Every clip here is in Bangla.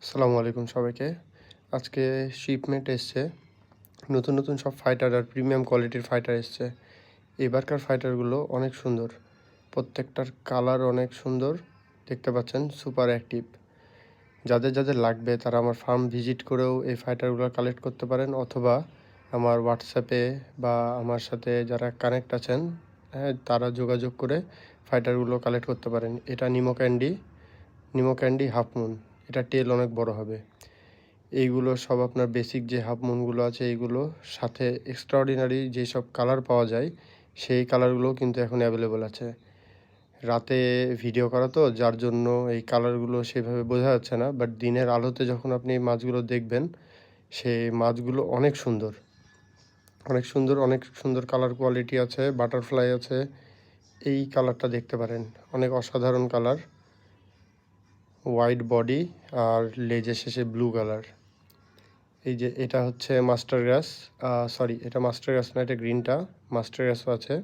আসসালামু আলাইকুম সবাইকে। আজকে শিপমেন্ট এসছে। নতুন সব ফাইটার আর প্রিমিয়াম কোয়ালিটির ফাইটার এসছে। এবারকার ফাইটারগুলো অনেক সুন্দর। প্রত্যেকটার কালার অনেক সুন্দর। দেখতে পাচ্ছেন সুপার অ্যাক্টিভ। যাদের লাগবে তারা আমার ফার্ম ভিজিট করেও এই ফাইটারগুলো কালেক্ট করতে পারেন, অথবা আমার হোয়াটসঅ্যাপে বা আমার সাথে যারা কানেক্ট আছেন, হ্যাঁ, তারা যোগাযোগ করে ফাইটারগুলো কালেক্ট করতে পারেন। এটা নিমো ক্যান্ডি হাফ মুন। এটা টেল অনেক বড় হবে। এইগুলো সব আপনার বেসিক যে হাফ মুনগুলো আছে এইগুলো, সাথে এক্সট্রাঅর্ডিনারি যেসব কালার পাওয়া যায় সেই কালারগুলোও কিন্তু এখন অ্যাভেলেবল আছে। রাতে ভিডিও করা তো, যার জন্য এই কালারগুলো সেভাবে বোঝা যাচ্ছে না, বাট দিনের আলোতে যখন আপনি এই মাছগুলো দেখবেন, সেই মাছগুলো অনেক সুন্দর কালার কোয়ালিটি আছে। বাটারফ্লাই আছে। এই কালারটা দেখতে পারেন, অনেক অসাধারণ কালার। হোয়াইট বডি আর লেজের শেষে ব্লু কালার। এই যে এটা হচ্ছে মাস্টার গ্রাস, এটা মাস্টার গ্রাস না, এটা গ্রিনটা। মাস্টার গ্রাসও আছে।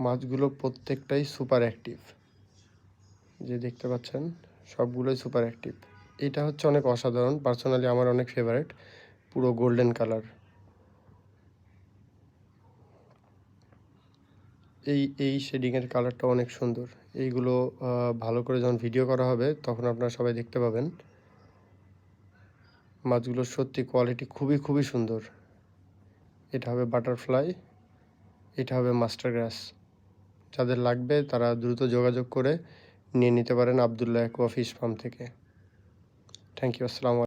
মাছগুলো প্রত্যেকটাই সুপার অ্যাক্টিভ, যে দেখতে পাচ্ছেন সবগুলোই সুপার অ্যাক্টিভ। এটা হচ্ছে অনেক অসাধারণ, পার্সোনালি আমার অনেক ফেভারিট, পুরো গোল্ডেন কালার। এই শেডিংয়ের কালারটা অনেক সুন্দর। এইগুলো ভালো করে যখন ভিডিও করা হবে তখন আপনারা সবাই দেখতে পাবেন। মাছগুলোর সত্যি কোয়ালিটি খুবই সুন্দর। এটা হবে বাটারফ্লাই, এটা হবে মাস্টার গ্রাস। যাদের লাগবে তারা দ্রুত যোগাযোগ করে নিয়ে নিতে পারেন আবদুল্লাহ অ্যাকোয়া ফিশ ফার্ম থেকে। Thank you. আসসালামু আলাইকুম।